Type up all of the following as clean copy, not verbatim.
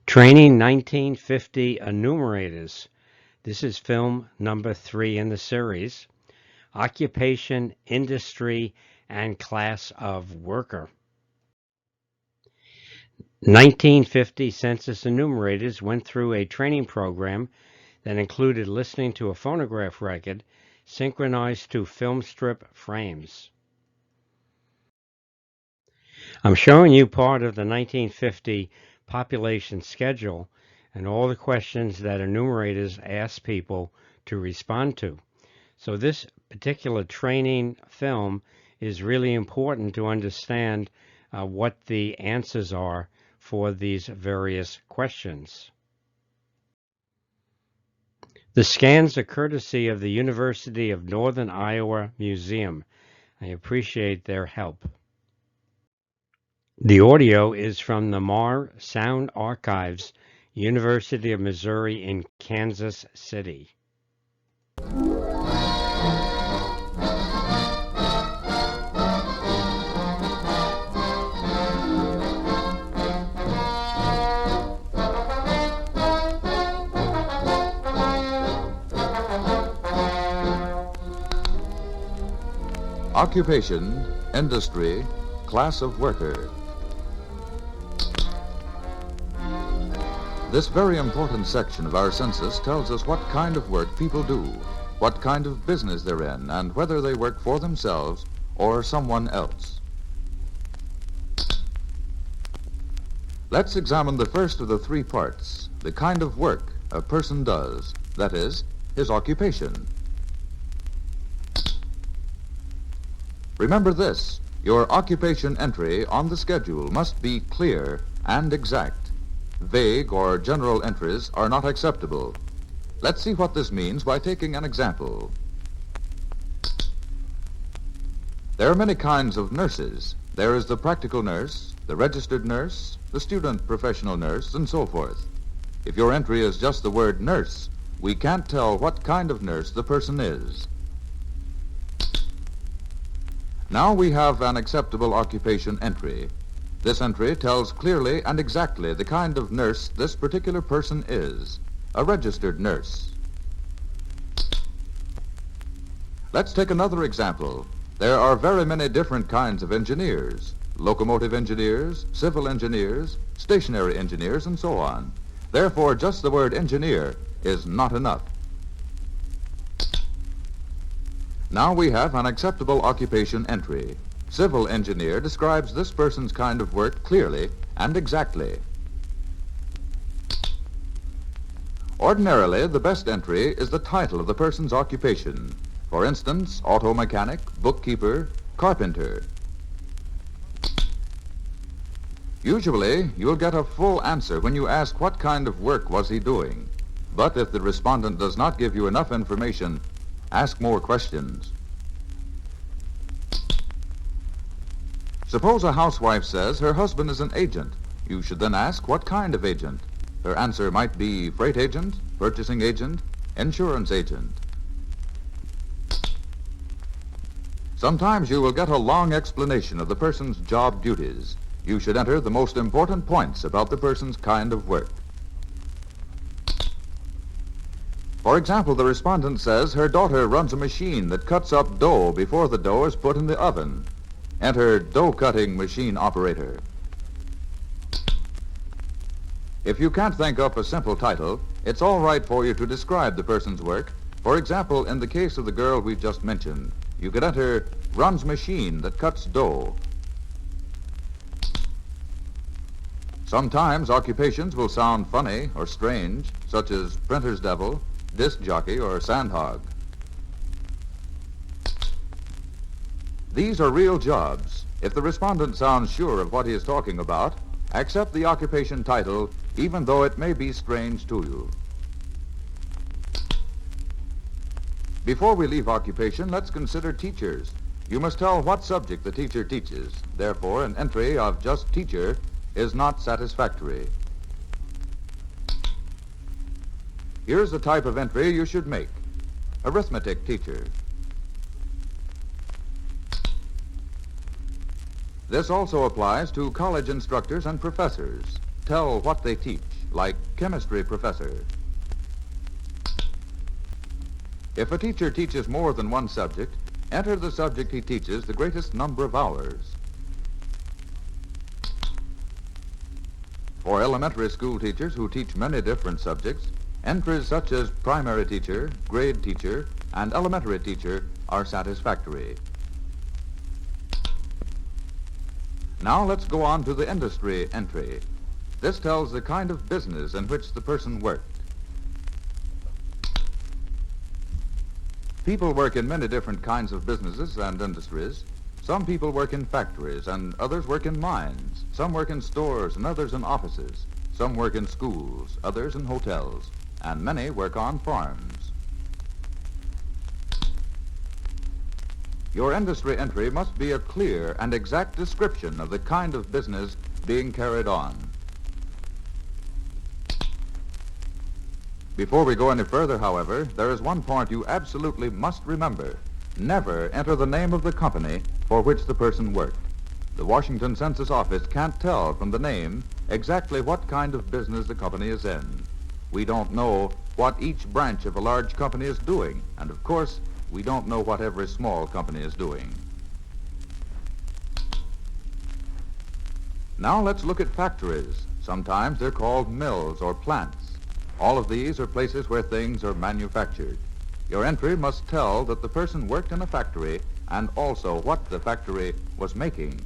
Training 1950 Enumerators. This is film number 3 in the series. Occupation, Industry, and Class of Worker. 1950 census enumerators went through a training program that included listening to a phonograph record synchronized to film strip frames. I'm showing you part of the 1950 population schedule and all the questions that enumerators ask people to respond to. So this particular training film is really important to understand what the answers are for these various questions. The scans are courtesy of the University of Northern Iowa Museum. I appreciate their help. The audio is from the Marr Sound Archives, University of Missouri in Kansas City. Occupation, industry, class of worker. This very important section of our census tells us what kind of work people do, what kind of business they're in, and whether they work for themselves or someone else. Let's examine the first of the 3 parts, the kind of work a person does, that is, his occupation. Remember this, your occupation entry on the schedule must be clear and exact. Vague or general entries are not acceptable. Let's see what this means by taking an example. There are many kinds of nurses. There is the practical nurse, the registered nurse, the student professional nurse, and so forth. If your entry is just the word nurse, we can't tell what kind of nurse the person is. Now we have an acceptable occupation entry. This entry tells clearly and exactly the kind of nurse this particular person is, a registered nurse. Let's take another example. There are very many different kinds of engineers, locomotive engineers, civil engineers, stationary engineers, and so on. Therefore, just the word engineer is not enough. Now we have an acceptable occupation entry. Civil engineer describes this person's kind of work clearly and exactly. Ordinarily, the best entry is the title of the person's occupation. For instance, auto mechanic, bookkeeper, carpenter. Usually, you'll get a full answer when you ask what kind of work was he doing. But if the respondent does not give you enough information, ask more questions. Suppose a housewife says her husband is an agent. You should then ask what kind of agent. Her answer might be freight agent, purchasing agent, insurance agent. Sometimes you will get a long explanation of the person's job duties. You should enter the most important points about the person's kind of work. For example, the respondent says her daughter runs a machine that cuts up dough before the dough is put in the oven. Enter dough-cutting machine operator. If you can't think up a simple title, it's all right for you to describe the person's work. For example, in the case of the girl we just mentioned, you could enter runs machine that cuts dough. Sometimes occupations will sound funny or strange, such as printer's devil, disc jockey, or sandhog. These are real jobs. If the respondent sounds sure of what he is talking about, accept the occupation title, even though it may be strange to you. Before we leave occupation, let's consider teachers. You must tell what subject the teacher teaches. Therefore, an entry of just teacher is not satisfactory. Here's the type of entry you should make. Arithmetic teacher. This also applies to college instructors and professors. tell what they teach, like chemistry professor. If a teacher teaches more than one subject, enter the subject he teaches the greatest number of hours. For elementary school teachers who teach many different subjects, entries such as primary teacher, grade teacher, and elementary teacher are satisfactory. Now let's go on to the industry entry. This tells the kind of business in which the person worked. People work in many different kinds of businesses and industries. Some people work in factories and others work in mines. Some work in stores and others in offices. Some work in schools, others in hotels, and many work on farms. Your industry entry must be a clear and exact description of the kind of business being carried on. Before we go any further, however, there is one point you absolutely must remember. Never enter the name of the company for which the person worked. The Washington Census Office can't tell from the name exactly what kind of business the company is in. We don't know what each branch of a large company is doing, and of course, we don't know what every small company is doing. Now let's look at factories. Sometimes they're called mills or plants. All of these are places where things are manufactured. Your entry must tell that the person worked in a factory and also what the factory was making.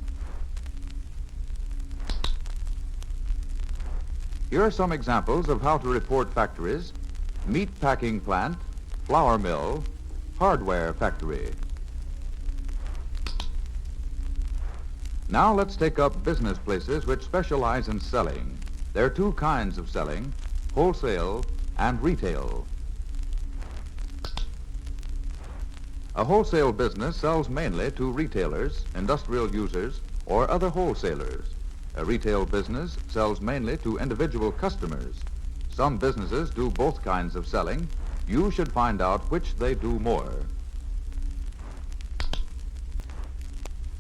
Here are some examples of how to report factories: meat packing plant, flour mill, hardware factory. Now let's take up business places which specialize in selling. There are two kinds of selling: wholesale and retail. A wholesale business sells mainly to retailers, industrial users, or other wholesalers. A retail business sells mainly to individual customers. Some businesses do both kinds of selling. You should find out which they do more.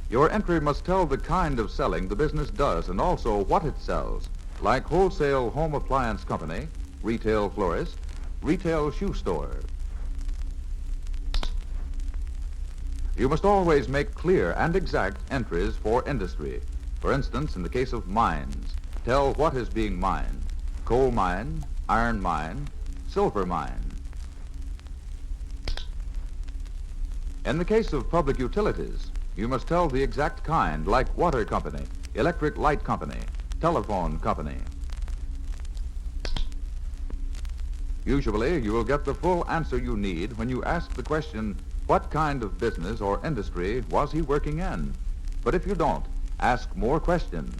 Your entry must tell the kind of selling the business does and also what it sells, like wholesale home appliance company, retail florist, retail shoe store. You must always make clear and exact entries for industry. For instance, in the case of mines, tell what is being mined: coal mine, iron mine, silver mine. In the case of public utilities, you must tell the exact kind, like water company, electric light company, telephone company. Usually, you will get the full answer you need when you ask the question, what kind of business or industry was he working in? But if you don't, ask more questions.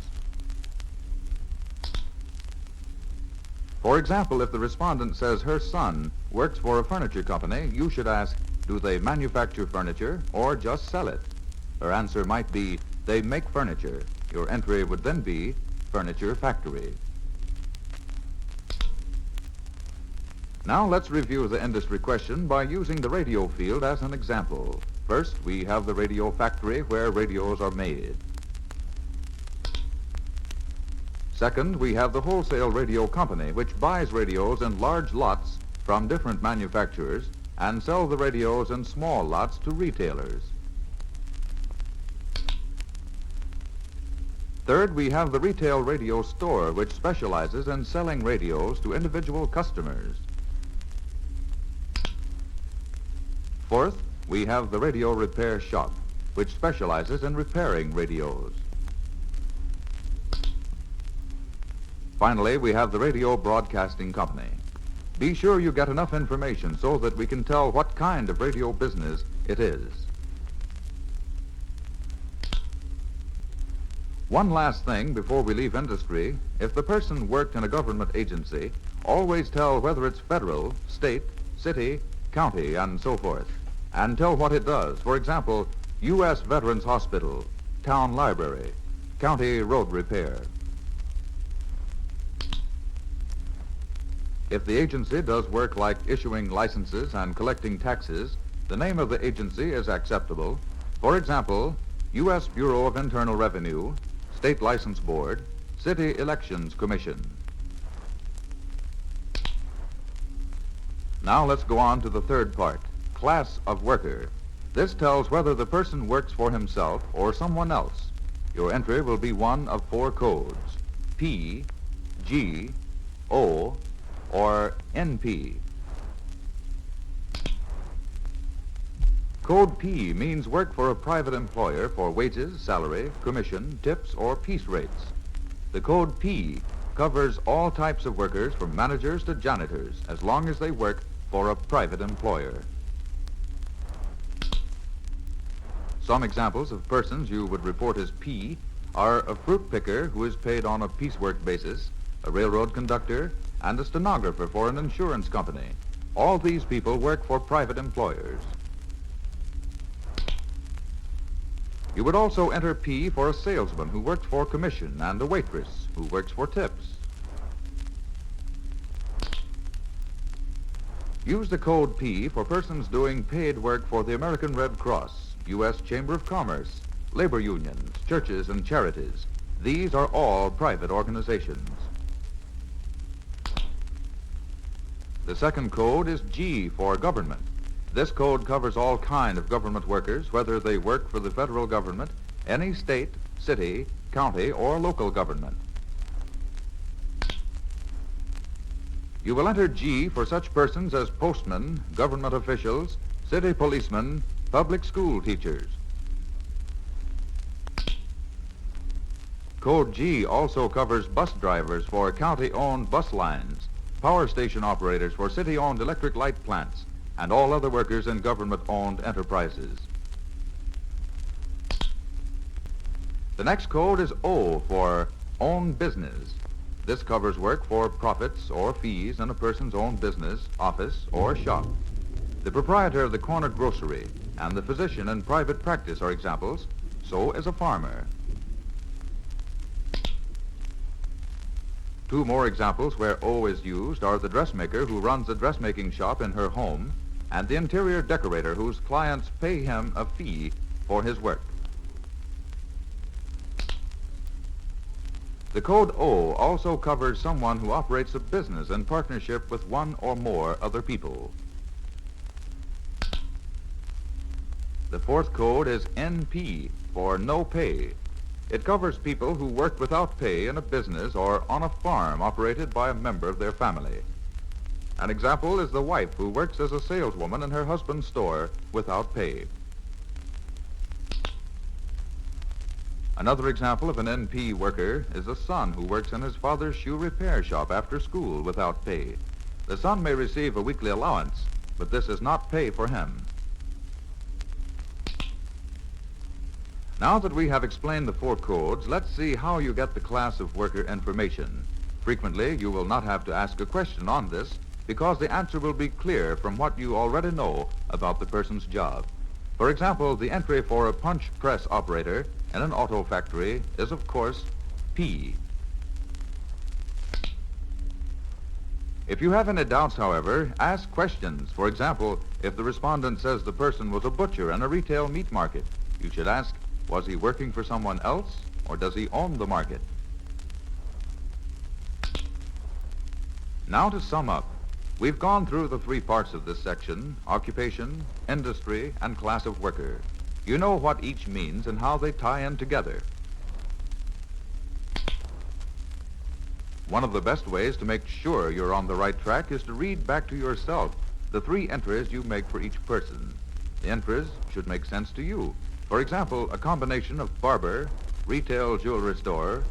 For example, if the respondent says her son works for a furniture company, you should ask, do they manufacture furniture or just sell it? Her answer might be, they make furniture. Your entry would then be furniture factory. Now let's review the industry question by using the radio field as an example. First, we have the radio factory where radios are made. Second, we have the wholesale radio company, which buys radios in large lots from different manufacturers and sell the radios in small lots to retailers. Third, we have the retail radio store, which specializes in selling radios to individual customers. Fourth, we have the radio repair shop, which specializes in repairing radios. Finally, we have the radio broadcasting company. Be sure you get enough information so that we can tell what kind of radio business it is. One last thing before we leave industry: if the person worked in a government agency, always tell whether it's federal, state, city, county, and so forth, and tell what it does. For example, U.S. Veterans Hospital, town library, county road repair. If the agency does work like issuing licenses and collecting taxes, the name of the agency is acceptable. For example, U.S. Bureau of Internal Revenue, State License Board, City Elections Commission. Now let's go on to the third part, class of worker. This tells whether the person works for himself or someone else. Your entry will be one of 4 codes, P, G, O, or NP. Code P means work for a private employer for wages, salary, commission, tips, or piece rates. The code P covers all types of workers from managers to janitors as long as they work for a private employer. Some examples of persons you would report as P are a fruit picker who is paid on a piecework basis, a railroad conductor, and a stenographer for an insurance company. All these people work for private employers. You would also enter P for a salesman who works for commission and a waitress who works for tips. Use the code P for persons doing paid work for the American Red Cross, U.S. Chamber of Commerce, labor unions, churches, and charities. These are all private organizations. The second code is G for government. This code covers all kinds of government workers, whether they work for the federal government, any state, city, county, or local government. You will enter G for such persons as postmen, government officials, city policemen, public school teachers. Code G also covers bus drivers for county-owned bus lines, power station operators for city-owned electric light plants, and all other workers in government-owned enterprises. The next code is O for own business. This covers work for profits or fees in a person's own business, office, or shop. The proprietor of the corner grocery and the physician in private practice are examples. So is a farmer. 2 more examples where O is used are the dressmaker who runs a dressmaking shop in her home and the interior decorator whose clients pay him a fee for his work. The code O also covers someone who operates a business in partnership with one or more other people. The fourth code is NP for no pay. It covers people who work without pay in a business or on a farm operated by a member of their family. An example is the wife who works as a saleswoman in her husband's store without pay. Another example of an NP worker is a son who works in his father's shoe repair shop after school without pay. The son may receive a weekly allowance, but this is not pay for him. Now that we have explained the 4 codes, let's see how you get the class of worker information. Frequently, you will not have to ask a question on this because the answer will be clear from what you already know about the person's job. For example, the entry for a punch press operator in an auto factory is, of course, P. If you have any doubts, however, ask questions. For example, if the respondent says the person was a butcher in a retail meat market, you should ask, was he working for someone else, or does he own the market? Now to sum up, we've gone through the 3 parts of this section: occupation, industry, and class of worker. You know what each means and how they tie in together. One of the best ways to make sure you're on the right track is to read back to yourself the 3 entries you make for each person. The entries should make sense to you. For example, a combination of barber, retail jewelry store,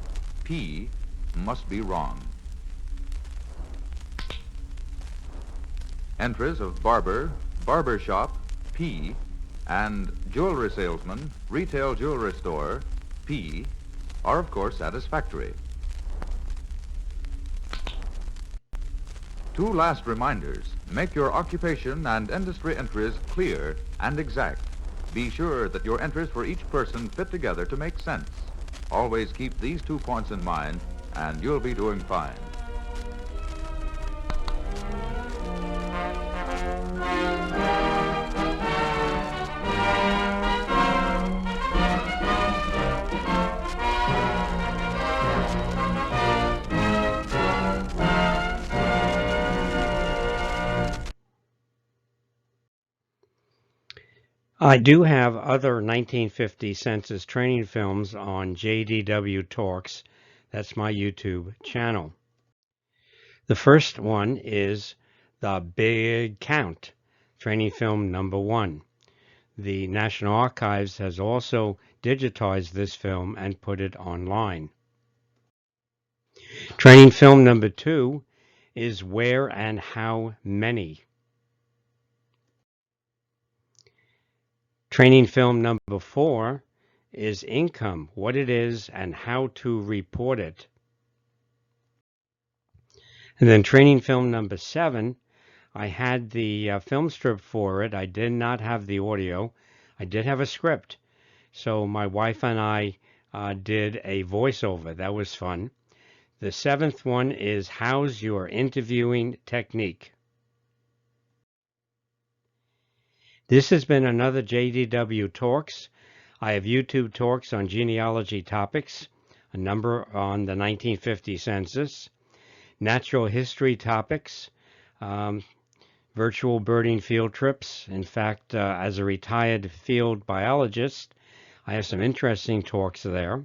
P must be wrong. Entries of barber, barber shop, P, and jewelry salesman, retail jewelry store, P, are of course satisfactory. 2 last reminders. Make your occupation and industry entries clear and exact. Be sure that your entries for each person fit together to make sense. Always keep these 2 points in mind, and you'll be doing fine. I do have other 1950 census training films on JDW Talks. That's my YouTube channel. The first one is The Big Count, training film number 1. The National Archives has also digitized this film and put it online. Training film number 2 is Where and How Many. Training film number 4 is Income, What It Is and How to Report It. And then training film number 7, I had the film strip for it. I did not have the audio. I did have a script. So my wife and I did a voiceover. That was fun. The 7th one is How's Your Interviewing Technique? This has been another JDW Talks. I have YouTube talks on genealogy topics, a number on the 1950 census, natural history topics, virtual birding field trips. In fact, as a retired field biologist, I have some interesting talks there.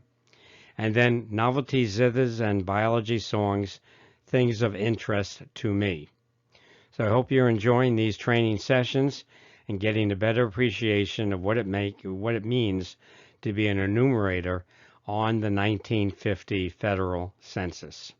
And then novelty zithers and biology songs, things of interest to me. So I hope you're enjoying these training sessions and getting a better appreciation of what it means to be an enumerator on the 1950 federal census.